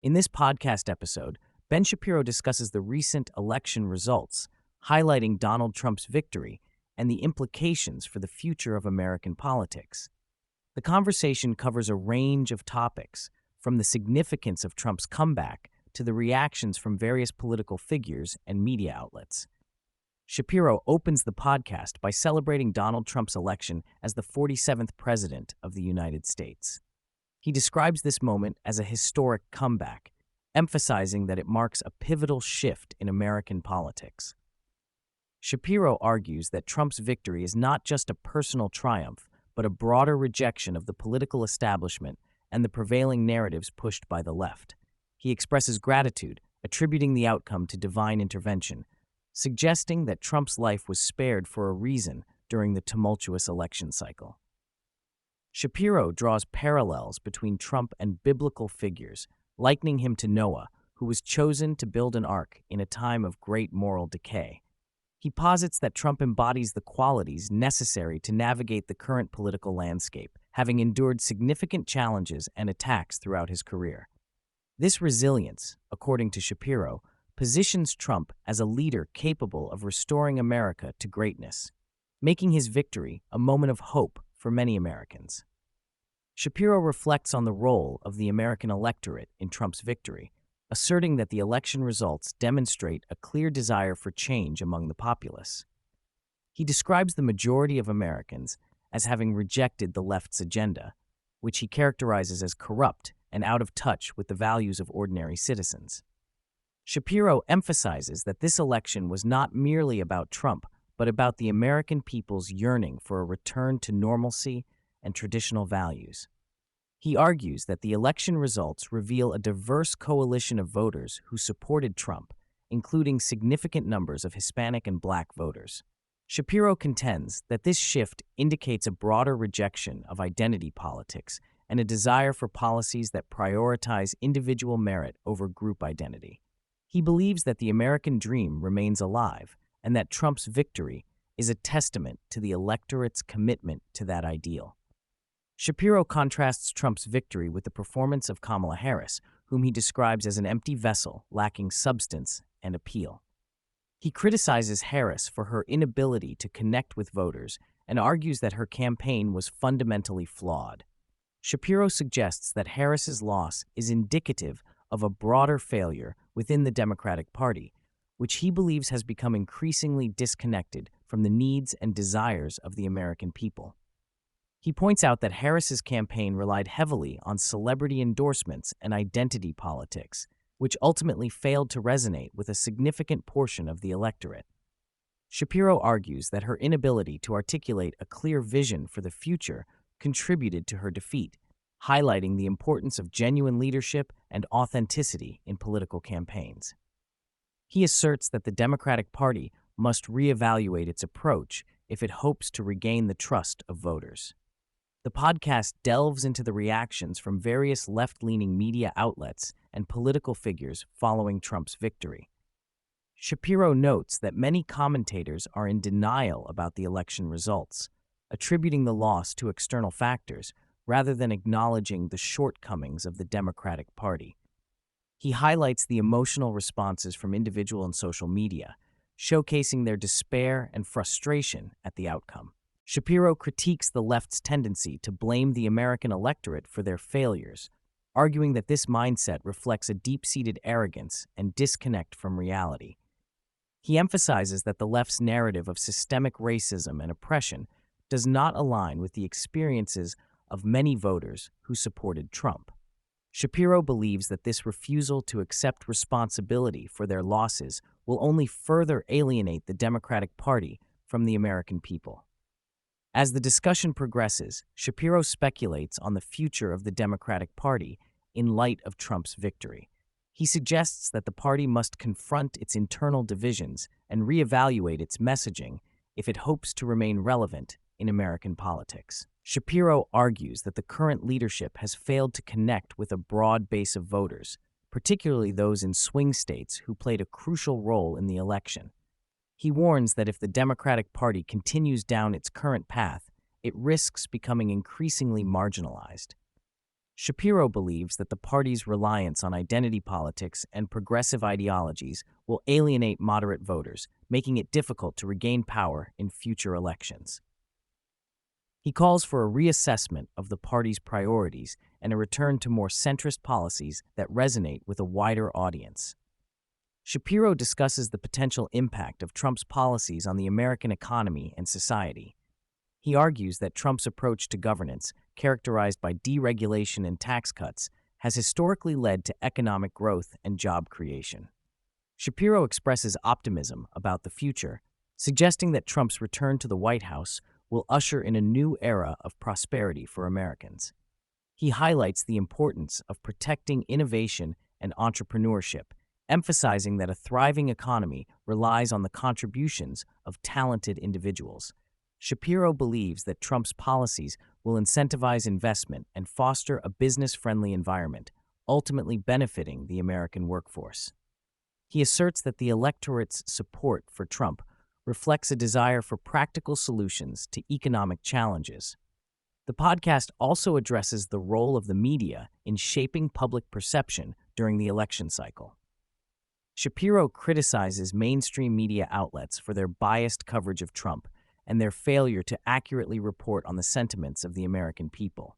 In this podcast episode, Ben Shapiro discusses the recent election results, highlighting Donald Trump's victory and the implications for the future of American politics. The conversation covers a range of topics, from the significance of Trump's comeback to the reactions from various political figures and media outlets. Shapiro opens the podcast by celebrating Donald Trump's election as the 47th President of the United States. He describes this moment as a historic comeback, emphasizing that it marks a pivotal shift in American politics. Shapiro argues that Trump's victory is not just a personal triumph, but a broader rejection of the political establishment and the prevailing narratives pushed by the left. He expresses gratitude, attributing the outcome to divine intervention, suggesting that Trump's life was spared for a reason during the tumultuous election cycle. Shapiro draws parallels between Trump and biblical figures, likening him to Noah, who was chosen to build an ark in a time of great moral decay. He posits that Trump embodies the qualities necessary to navigate the current political landscape, having endured significant challenges and attacks throughout his career. This resilience, according to Shapiro, positions Trump as a leader capable of restoring America to greatness, making his victory a moment of hope for many Americans. Shapiro reflects on the role of the American electorate in Trump's victory, asserting that the election results demonstrate a clear desire for change among the populace. He describes the majority of Americans as having rejected the left's agenda, which he characterizes as corrupt and out of touch with the values of ordinary citizens. Shapiro emphasizes that this election was not merely about Trump, but about the American people's yearning for a return to normalcy and traditional values. He argues that the election results reveal a diverse coalition of voters who supported Trump, including significant numbers of Hispanic and Black voters. Shapiro contends that this shift indicates a broader rejection of identity politics and a desire for policies that prioritize individual merit over group identity. He believes that the American dream remains alive and that Trump's victory is a testament to the electorate's commitment to that ideal. Shapiro contrasts Trump's victory with the performance of Kamala Harris, whom he describes as an empty vessel lacking substance and appeal. He criticizes Harris for her inability to connect with voters and argues that her campaign was fundamentally flawed. Shapiro suggests that Harris's loss is indicative of a broader failure within the Democratic Party, which he believes has become increasingly disconnected from the needs and desires of the American people. He points out that Harris's campaign relied heavily on celebrity endorsements and identity politics, which ultimately failed to resonate with a significant portion of the electorate. Shapiro argues that her inability to articulate a clear vision for the future contributed to her defeat, highlighting the importance of genuine leadership and authenticity in political campaigns. He asserts that the Democratic Party must reevaluate its approach if it hopes to regain the trust of voters. The podcast delves into the reactions from various left-leaning media outlets and political figures following Trump's victory. Shapiro notes that many commentators are in denial about the election results, attributing the loss to external factors rather than acknowledging the shortcomings of the Democratic Party. He highlights the emotional responses from individual and social media, showcasing their despair and frustration at the outcome. Shapiro critiques the left's tendency to blame the American electorate for their failures, arguing that this mindset reflects a deep-seated arrogance and disconnect from reality. He emphasizes that the left's narrative of systemic racism and oppression does not align with the experiences of many voters who supported Trump. Shapiro believes that this refusal to accept responsibility for their losses will only further alienate the Democratic Party from the American people. As the discussion progresses, Shapiro speculates on the future of the Democratic Party in light of Trump's victory. He suggests that the party must confront its internal divisions and reevaluate its messaging if it hopes to remain relevant in American politics. Shapiro argues that the current leadership has failed to connect with a broad base of voters, particularly those in swing states who played a crucial role in the election. He warns that if the Democratic Party continues down its current path, it risks becoming increasingly marginalized. Shapiro believes that the party's reliance on identity politics and progressive ideologies will alienate moderate voters, making it difficult to regain power in future elections. He calls for a reassessment of the party's priorities and a return to more centrist policies that resonate with a wider audience. Shapiro discusses the potential impact of Trump's policies on the American economy and society. He argues that Trump's approach to governance, characterized by deregulation and tax cuts, has historically led to economic growth and job creation. Shapiro expresses optimism about the future, suggesting that Trump's return to the White House will usher in a new era of prosperity for Americans. He highlights the importance of protecting innovation and entrepreneurship, emphasizing that a thriving economy relies on the contributions of talented individuals. Shapiro believes that Trump's policies will incentivize investment and foster a business-friendly environment, ultimately benefiting the American workforce. He asserts that the electorate's support for Trump reflects a desire for practical solutions to economic challenges. The podcast also addresses the role of the media in shaping public perception during the election cycle. Shapiro criticizes mainstream media outlets for their biased coverage of Trump and their failure to accurately report on the sentiments of the American people.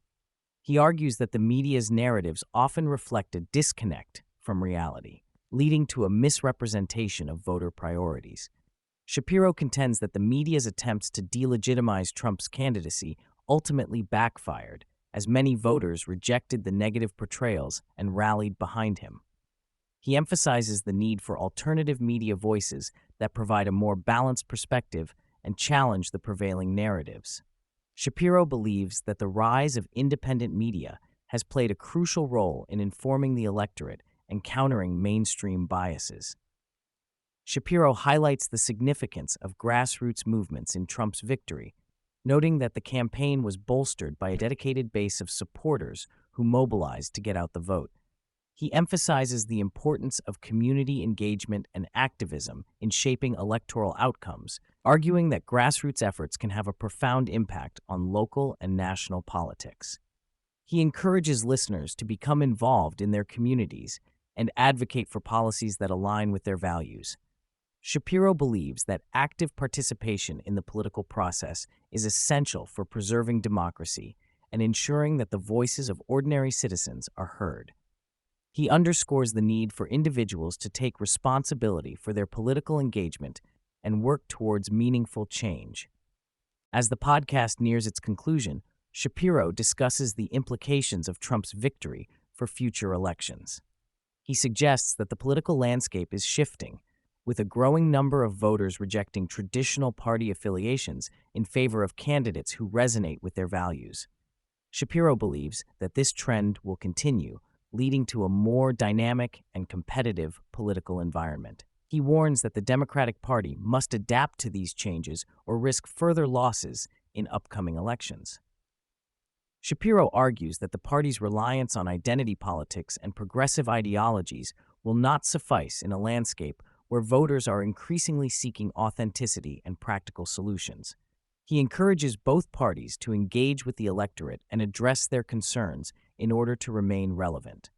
He argues that the media's narratives often reflect a disconnect from reality, leading to a misrepresentation of voter priorities. Shapiro contends that the media's attempts to delegitimize Trump's candidacy ultimately backfired, as many voters rejected the negative portrayals and rallied behind him. He emphasizes the need for alternative media voices that provide a more balanced perspective and challenge the prevailing narratives. Shapiro believes that the rise of independent media has played a crucial role in informing the electorate and countering mainstream biases. Shapiro highlights the significance of grassroots movements in Trump's victory, noting that the campaign was bolstered by a dedicated base of supporters who mobilized to get out the vote. He emphasizes the importance of community engagement and activism in shaping electoral outcomes, arguing that grassroots efforts can have a profound impact on local and national politics. He encourages listeners to become involved in their communities and advocate for policies that align with their values. Shapiro believes that active participation in the political process is essential for preserving democracy and ensuring that the voices of ordinary citizens are heard. He underscores the need for individuals to take responsibility for their political engagement and work towards meaningful change. As the podcast nears its conclusion, Shapiro discusses the implications of Trump's victory for future elections. He suggests that the political landscape is shifting, with a growing number of voters rejecting traditional party affiliations in favor of candidates who resonate with their values. Shapiro believes that this trend will continue, leading to a more dynamic and competitive political environment. He warns that the Democratic Party must adapt to these changes or risk further losses in upcoming elections. Shapiro argues that the party's reliance on identity politics and progressive ideologies will not suffice in a landscape where voters are increasingly seeking authenticity and practical solutions. He encourages both parties to engage with the electorate and address their concerns in order to remain relevant.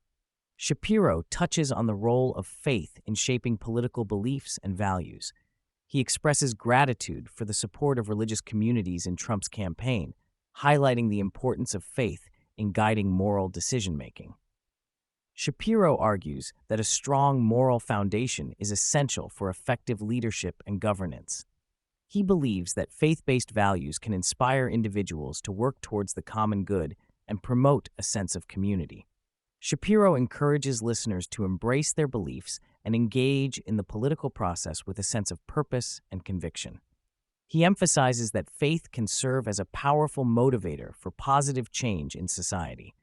Shapiro touches on the role of faith in shaping political beliefs and values. He expresses gratitude for the support of religious communities in Trump's campaign, highlighting the importance of faith in guiding moral decision-making. Shapiro argues that a strong moral foundation is essential for effective leadership and governance. He believes that faith-based values can inspire individuals to work towards the common good and promote a sense of community. Shapiro encourages listeners to embrace their beliefs and engage in the political process with a sense of purpose and conviction. He emphasizes that faith can serve as a powerful motivator for positive change in society.